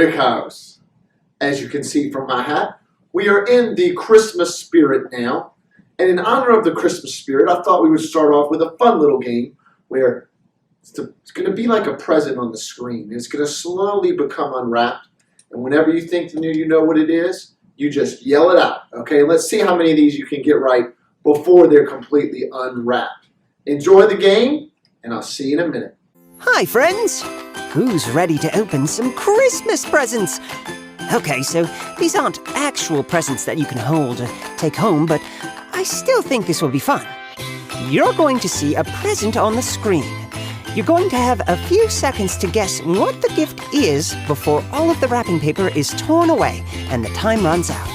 Rick House. As you can see from my hat, we are in the Christmas spirit now. And in honor of the Christmas spirit, I thought we would start off with a fun little game where it's going to be like a present on the screen. It's going to slowly become unwrapped. And whenever you think you know what it is, you just yell it out. Okay, let's see how many of these you can get right before they're completely unwrapped. Enjoy the game, and I'll see you in a minute. Hi, friends. Who's ready to open some Christmas presents? Okay, so these aren't actual presents that you can hold or take home, but I still think this will be fun. You're going to see a present on the screen. You're going to have a few seconds to guess what the gift is before all of the wrapping paper is torn away and the time runs out.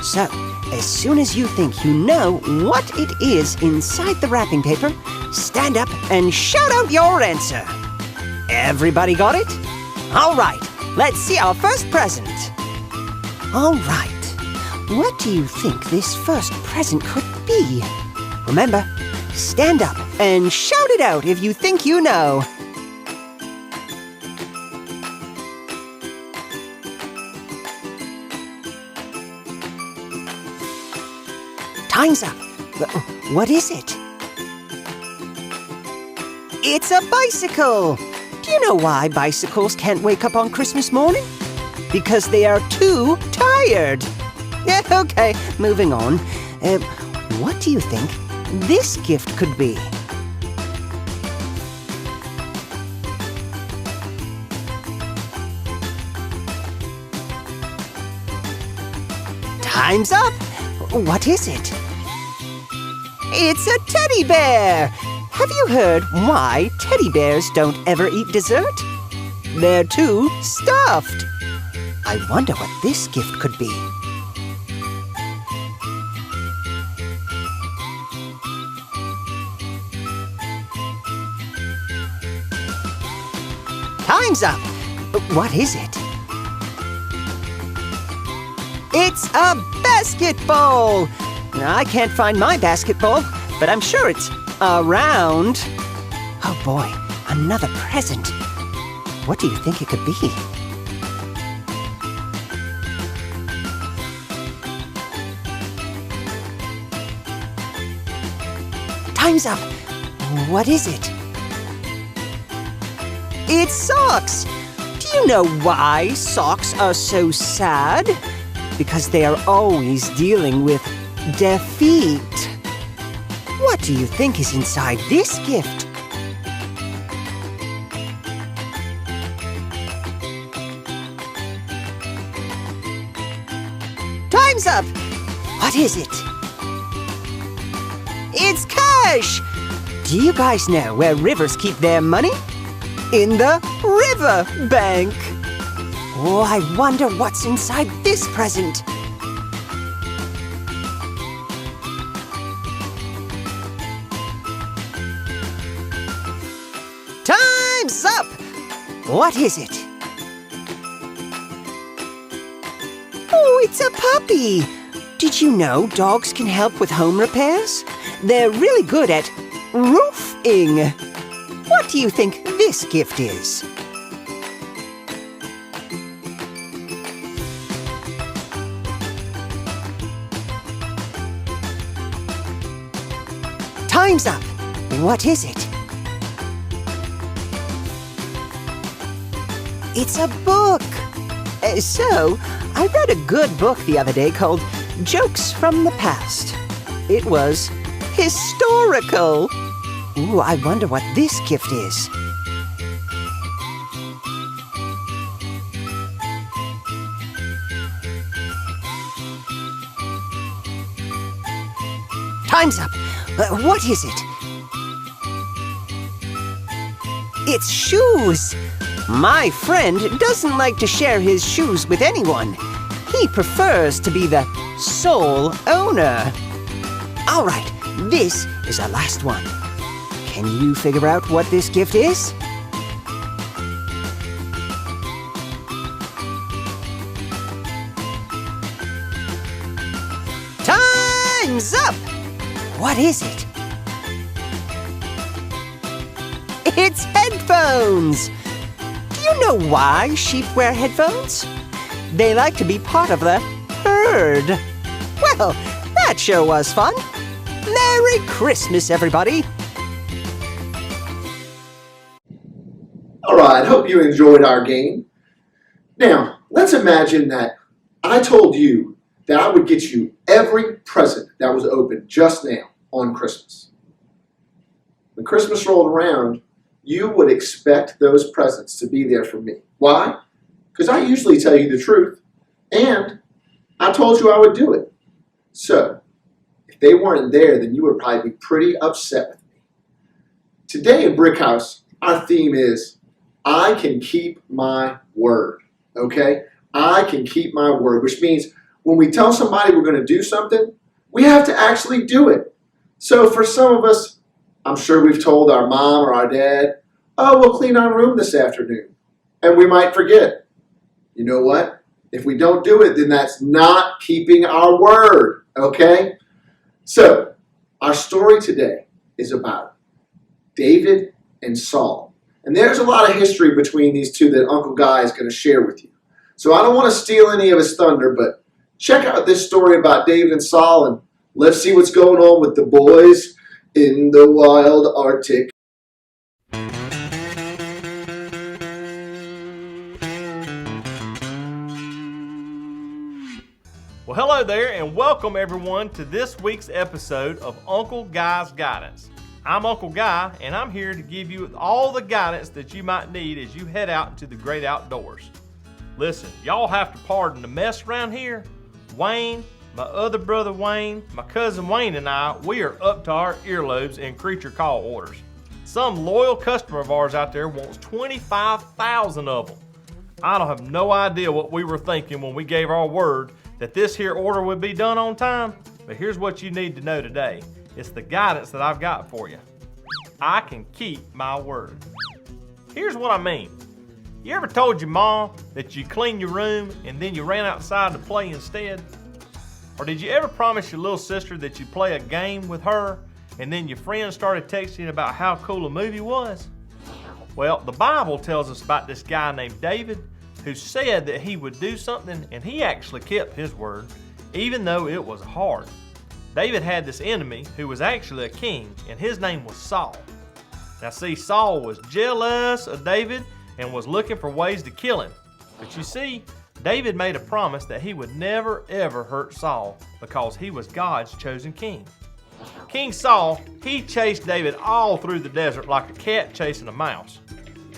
So, as soon as you think you know what it is inside the wrapping paper, stand up and shout out your answer. Everybody got it? All right, let's see our first present. All right, what do you think this first present could be? Remember, stand up and shout it out if you think you know. Time's up. What is it? It's a bicycle! Do you know why bicycles can't wake up on Christmas morning? Because they are too tired. Yeah, okay, moving on. What do you think this gift could be? Time's up! What is it? It's a teddy bear! Have you heard why teddy bears don't ever eat dessert? They're too stuffed. I wonder what this gift could be. Time's up! What is it? It's a basketball! I can't find my basketball, but I'm sure it's around. Oh boy, another present. What do you think it could be? Time's up. What is it? It's socks. Do you know why socks are so sad? Because they are always dealing with defeat. What do you think is inside this gift? Time's up! What is it? It's cash! Do you guys know where rivers keep their money? In the river bank! Oh, I wonder what's inside this present. Time's up! What is it? Oh, it's a puppy! Did you know dogs can help with home repairs? They're really good at roofing. What do you think this gift is? Time's up! What is it? It's a book! So, I read a good book the other day called Jokes from the Past. It was historical! Ooh, I wonder what this gift is. Time's up! What is it? It's shoes! My friend doesn't like to share his shoes with anyone. He prefers to be the sole owner. All right, this is our last one. Can you figure out what this gift is? Time's up! What is it? It's headphones! Do you you know why sheep wear headphones? They like to be part of the herd. Well, that sure was fun. Merry Christmas, everybody. All right, hope you enjoyed our game. Now, let's imagine that I told you that I would get you every present that was opened just now on Christmas. When Christmas rolled around, you would expect those presents to be there for me. Why? Because I usually tell you the truth, and I told you I would do it. So, if they weren't there, then you would probably be pretty upset with me. Today in Brick House, our theme is, I can keep my word, okay? I can keep my word, which means when we tell somebody we're going to do something, we have to actually do it. So for some of us, I'm sure we've told our mom or our dad, oh, we'll clean our room this afternoon. And we might forget. You know what? If we don't do it, then that's not keeping our word, okay? So, our story today is about David and Saul. And there's a lot of history between these two that Uncle Guy is going to share with you. So I don't want to steal any of his thunder, but check out this story about David and Saul, and let's see what's going on with the boys in the wild Arctic. Well, hello there, and welcome everyone to this week's episode of Uncle Guy's Guidance. I'm Uncle Guy, and I'm here to give you all the guidance that you might need as you head out into the great outdoors. Listen, y'all have to pardon the mess around here. Wayne, my other brother Wayne, my cousin Wayne, and I, we are up to our earlobes in creature call orders. Some loyal customer of ours out there wants 25,000 of them. I don't have no idea what we were thinking when we gave our word that this here order would be done on time, but here's what you need to know today. It's the guidance that I've got for you. I can keep my word. Here's what I mean. You ever told your mom that you clean your room and then you ran outside to play instead? Or did you ever promise your little sister that you'd play a game with her and then your friends started texting about how cool a movie was? Well, the Bible tells us about this guy named David who said that he would do something, and he actually kept his word, even though it was hard. David had this enemy who was actually a king, and his name was Saul. Now see, Saul was jealous of David and was looking for ways to kill him. But you see, David made a promise that he would never ever hurt Saul because he was God's chosen king. King Saul, he chased David all through the desert like a cat chasing a mouse.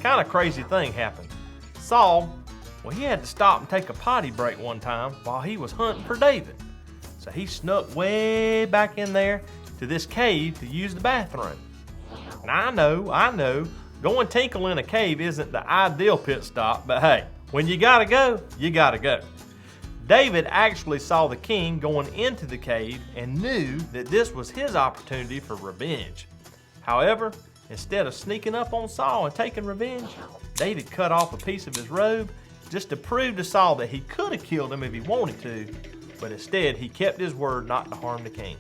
Kind of crazy thing happened. Saul, well, he had to stop and take a potty break one time while he was hunting for David. So he snuck way back in there to this cave to use the bathroom. And I know, going tinkle in a cave isn't the ideal pit stop, but hey, when you gotta go, you gotta go. David actually saw the king going into the cave and knew that this was his opportunity for revenge. However, instead of sneaking up on Saul and taking revenge, David cut off a piece of his robe just to prove to Saul that he could have killed him if he wanted to, but instead he kept his word not to harm the king.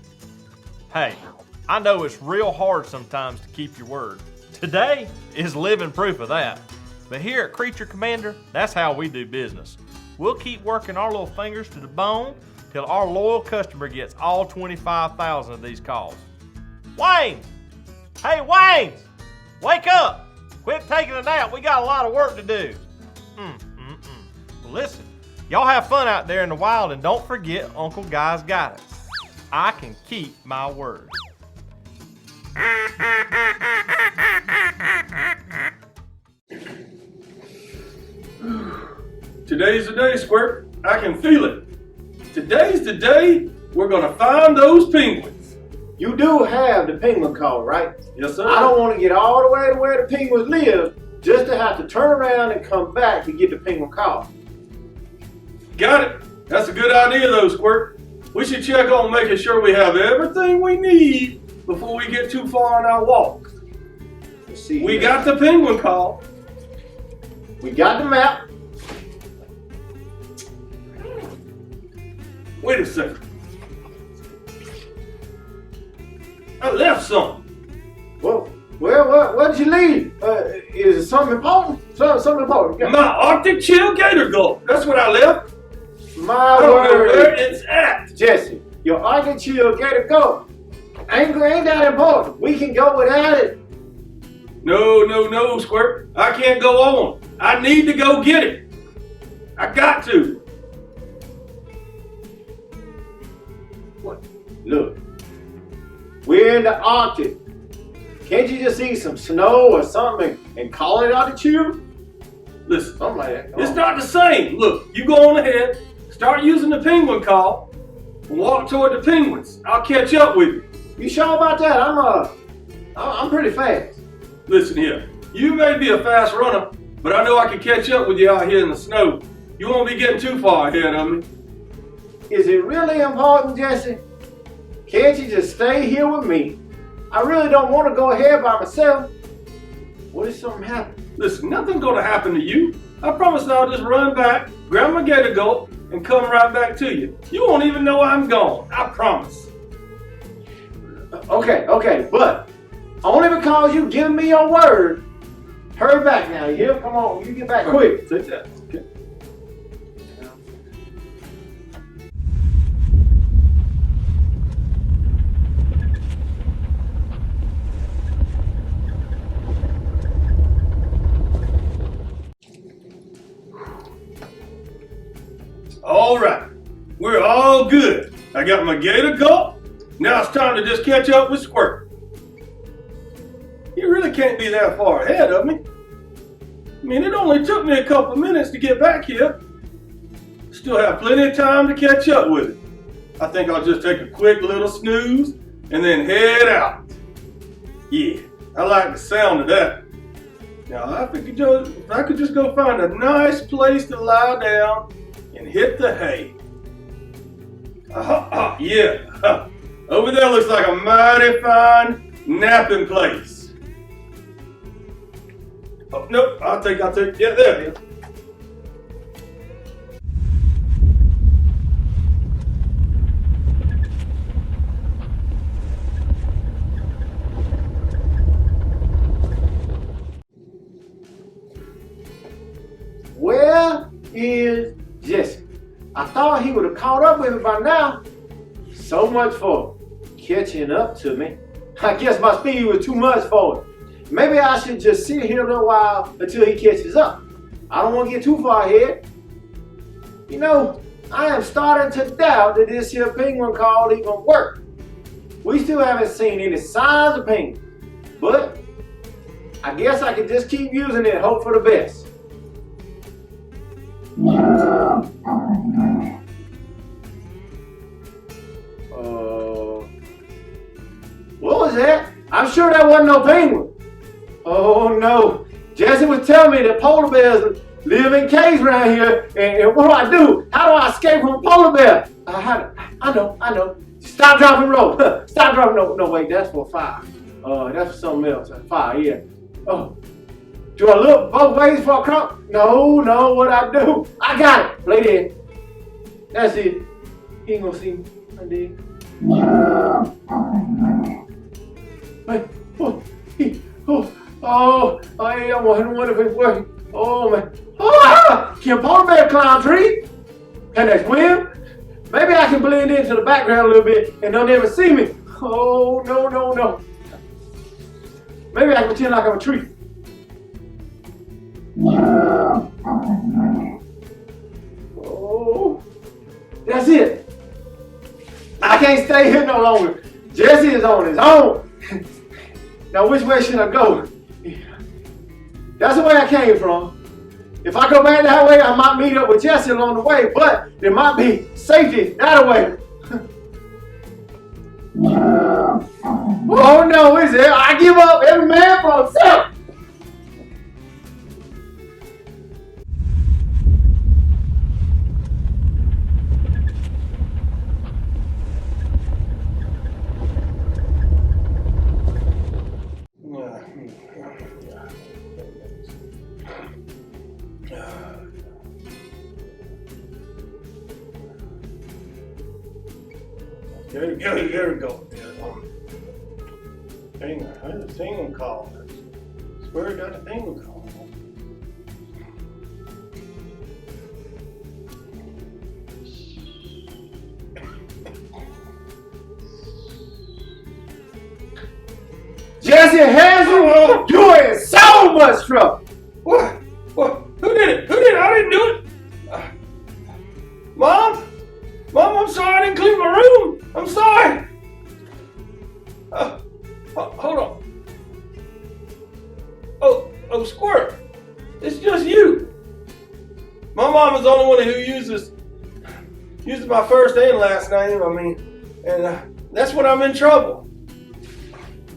Hey, I know it's real hard sometimes to keep your word. Today is living proof of that. But here at Creature Commander, that's how we do business. We'll keep working our little fingers to the bone till our loyal customer gets all 25,000 of these calls. Wayne! Hey, Wayne! Wake up! Quit taking a nap. We got a lot of work to do. Well, listen, y'all have fun out there in the wild, and don't forget Uncle Guy's guidance. I can keep my word. Today's the day, Squirt. I can feel it. Today's the day we're gonna find those penguins. You do have the penguin call, right? Yes, sir. I don't want to get all the way to where the penguins live just to have to turn around and come back to get the penguin call. Got it. That's a good idea, though, Squirt. We should check on making sure we have everything we need before we get too far on our walk. Let's see. We here. got the penguin call. We got the map. Wait a second. I left some. Well, what did you leave? Is it something important? Something important. Yeah. My Arctic Chill Gator Gulp. That's what I left. My I don't know where word, it's at. Jesse, your Arctic Chill Gator Gulp. Ain't that important. We can go without it. No, Squirt. I can't go on. I need to go get it. I got to. What? Look, we're in the Arctic. Can't you just see some snow or something and call it Arctic Chill? Listen, Something like that. Come it's on. not the same. Look, you go on ahead, start using the penguin call, and walk toward the penguins. I'll catch up with you. You sure about that? I'm pretty fast. Listen here, you may be a fast runner, but I know I can catch up with you out here in the snow. You won't be getting too far ahead of me. Is it really important, Jesse? Can't you just stay here with me? I really don't want to go ahead by myself. What if something happens? Listen, nothing's gonna happen to you. I promise I'll just run back, grab my gator gulp, and come right back to you. You won't even know I'm gone. I promise. Okay, but only because you giving me your word. Hurry back now, you hear? Come on, you get back quick. Take that. Okay. All right, we're all good. I got my gator gulp. Now it's time to just catch up with Squirt. You really can't be that far ahead of me. I mean, it only took me a couple minutes to get back here. Still have plenty of time to catch up with it. I think I'll just take a quick little snooze and then head out. Yeah, I like the sound of that. Now, if I could just go find a nice place to lie down and hit the hay. Yeah. Over there looks like a mighty fine napping place. Oh, nope, I'll take, yeah, there it is. Where is Jesse? I thought he would have caught up with me by now. So much for catching up to me. I guess my speed was too much for him. Maybe I should just sit here a little while until he catches up. I don't want to get too far ahead. You know, I am starting to doubt that this here penguin call even work. We still haven't seen any signs of penguin. But I guess I can just keep using it and hope for the best. What was that? I'm sure that wasn't no penguin. Oh no. Jesse was telling me that polar bears live in caves around here, and what do? How do I escape from a polar bear? I know. Stop, drop, and roll. Stop, drop, no, wait, that's for fire. That's for something else. Fire, yeah. Oh. Do I look both ways for a crop? No, what I do? I got it. Play dead. That's it. He ain't gonna see me. I did. Hey, I wonder if it's working. Oh man. Can polar bear climb trees? Can they swim? Maybe I can blend into the background a little bit and they'll never see me. Oh, no. Maybe I can pretend like I'm a tree. Oh, that's it. I can't stay here no longer. Jesse is on his own. Now, which way should I go? That's the way I came from. If I go back that way, I might meet up with Jesse along the way, but there might be safety that way. Oh no, is it? I give up, every man for himself. There we go. Penguin call. Square got the penguin call. Jesse Hazel, you're in so much trouble. What? What? Who did it? Who did it? I didn't do it. Mom? Mom, I'm sorry. I didn't clean my room. I'm sorry. Hold on. Oh, Squirt. It's just you. My mom is the only one who uses my first and last name. I mean, and that's when I'm in trouble.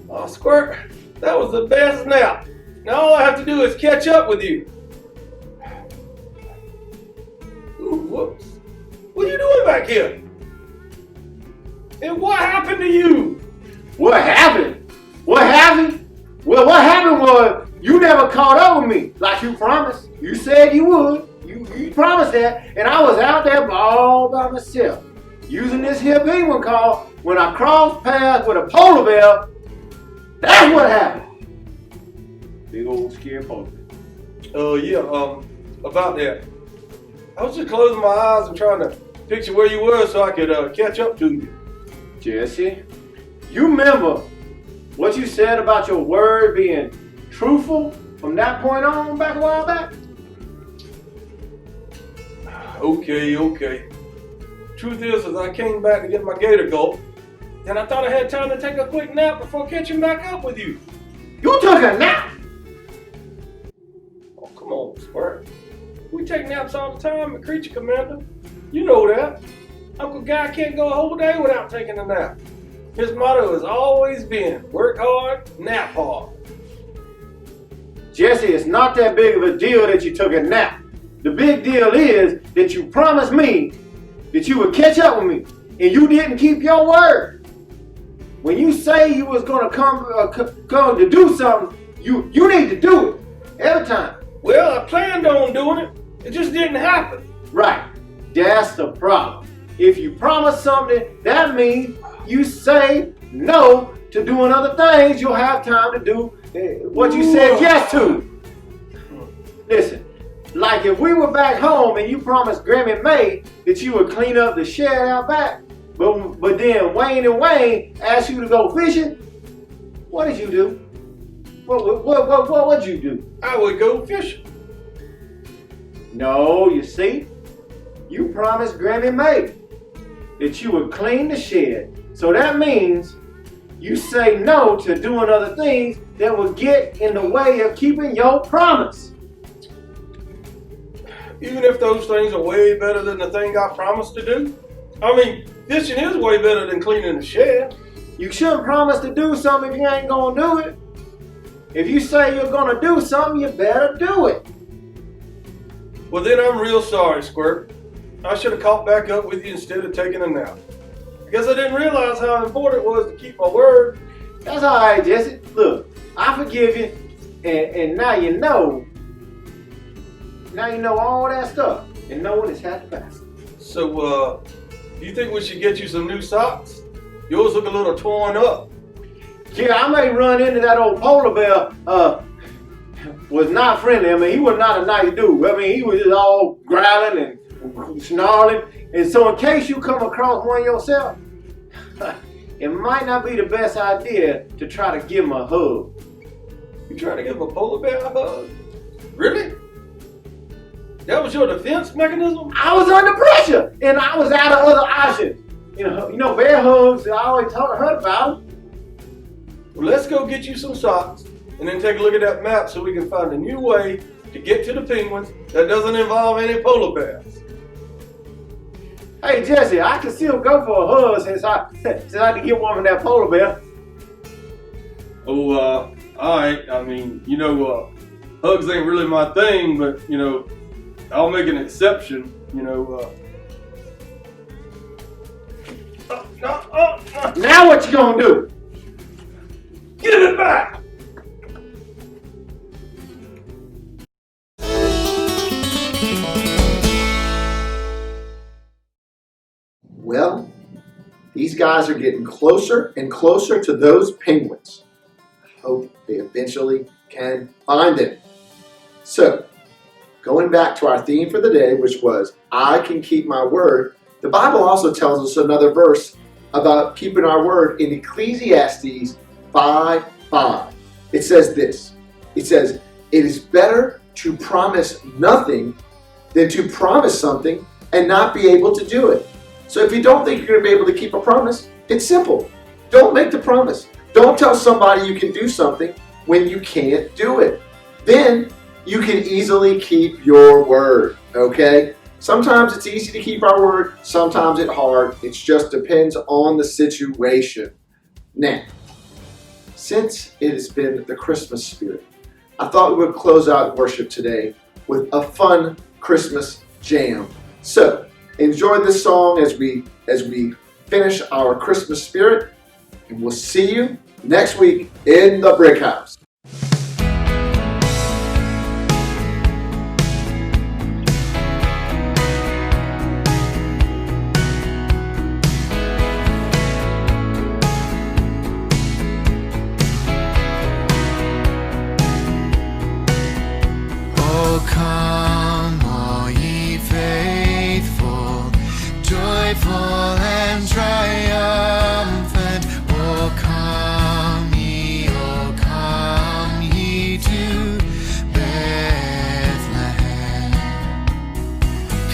Oh, Squirt, that was the best nap. Now all I have to do is catch up with you. Ooh, whoops. What are you doing back here? And what happened to you? What happened? What happened? Well, what happened was you never caught up with me like you promised. You said you would. You promised that, and I was out there all by myself using this here penguin call. When I crossed paths with a polar bear, that's what happened. Big old scary polar bear. Oh yeah, about that. I was just closing my eyes and trying to picture where you were so I could catch up to you. Jesse, you remember what you said about your word being truthful from that point on back a while back? Okay. Truth is I came back to get my gator gulp, and I thought I had time to take a quick nap before catching back up with you. You took a nap? Oh, come on, Squirt. We take naps all the time at Creature Commander. You know that. Uncle Guy can't go a whole day without taking a nap. His motto has always been, work hard, nap hard. Jesse, it's not that big of a deal that you took a nap. The big deal is that you promised me that you would catch up with me, and you didn't keep your word. When you say you was gonna come to do something, you need to do it every time. Well, I planned on doing it. It just didn't happen. Right. That's the problem. If you promise something, that means you say no to doing other things. You'll have time to do what you said yes to. Listen, like if we were back home and you promised Grammy May that you would clean up the shed out back, but then Wayne and Wayne asked you to go fishing, what did you do? What would you do? I would go fishing. No, you see, you promised Grammy May that you would clean the shed. So that means you say no to doing other things that will get in the way of keeping your promise. Even if those things are way better than the thing I promised to do. I mean, fishing is way better than cleaning the shed. You shouldn't promise to do something if you ain't gonna do it. If you say you're gonna do something, you better do it. Well, then I'm real sorry, Squirt. I should have caught back up with you instead of taking a nap. I guess I didn't realize how important it was to keep my word. That's all right, Jesse. Look, I forgive you, and now you know. Now you know all that stuff, and no one has had to pass. So, do you think we should get you some new socks? Yours look a little torn up. Yeah, I may run into that old polar bear. Was not friendly. I mean, he was not a nice dude. I mean, he was just all growling and snarling. And so in case you come across one yourself, it might not be the best idea to try to give him a hug. You trying to give a polar bear a hug? Really? That was your defense mechanism? I was under pressure, and I was out of other options. You know, bear hugs, I always heard about them. Well, let's go get you some socks, and then take a look at that map so we can find a new way to get to the penguins that doesn't involve any polar bears. Hey, Jesse, I can still go for a hug since I had to get one from that polar bear. Oh, alright. I mean, hugs ain't really my thing, but, I'll make an exception, Now what you gonna do? Give it back! Well, these guys are getting closer and closer to those penguins. I hope they eventually can find it. So, going back to our theme for the day, which was, I can keep my word, the Bible also tells us another verse about keeping our word in Ecclesiastes 5:5. It says this. It says, it is better to promise nothing than to promise something and not be able to do it. So if you don't think you're going to be able to keep a promise, it's simple. Don't make the promise. Don't tell somebody you can do something when you can't do it. Then you can easily keep your word, okay? Sometimes it's easy to keep our word, sometimes it's hard. It just depends on the situation. Now, since it has been the Christmas spirit, I thought we would close out worship today with a fun Christmas jam. So, enjoy this song as we finish our Christmas spirit, and we'll see you next week in the Brick House. Oh, come, all ye faithful, joyful and triumphant. Oh, come ye to Bethlehem.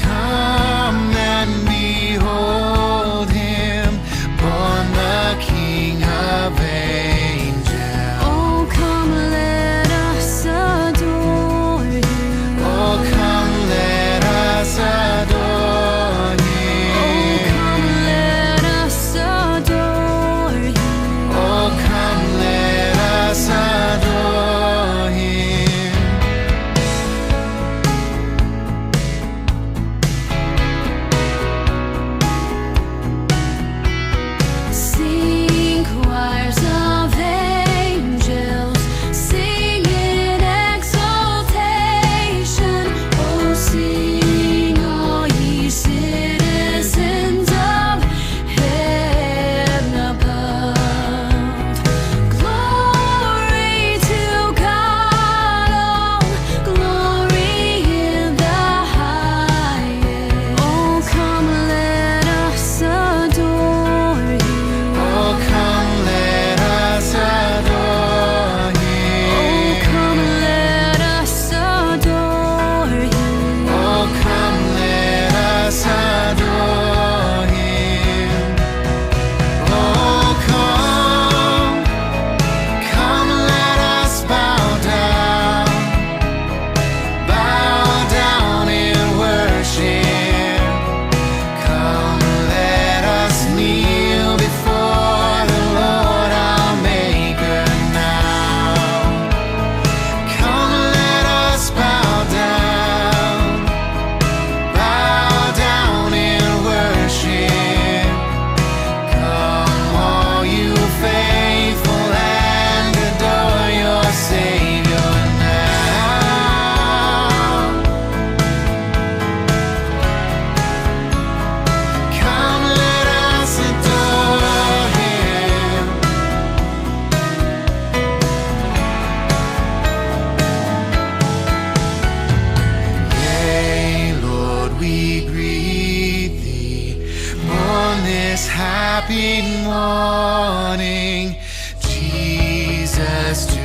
Come and behold him, born the King of angels. Oh, come, let us adore him. Oh, come, let us adore him. Oh, come, let us adore him. Oh, come, let us adore him. Sing, choirs of angels, sing in exaltation. Oh, sing, all ye citizens of heaven above. Glory to God, all glory in the highest. Oh, come, let us adore him. Oh, come, let us adore him. Oh, come, let us adore him. Oh, come, let us adore him. Oh, come, let us bow down in worship. Come, let us kneel before the Lord our Maker now. Come, let us bow down in worship. Come, all you faithful, and adore your Savior now. Come, let us adore him. Yea, Lord, we greet thee, born this happy morning. Jesus, to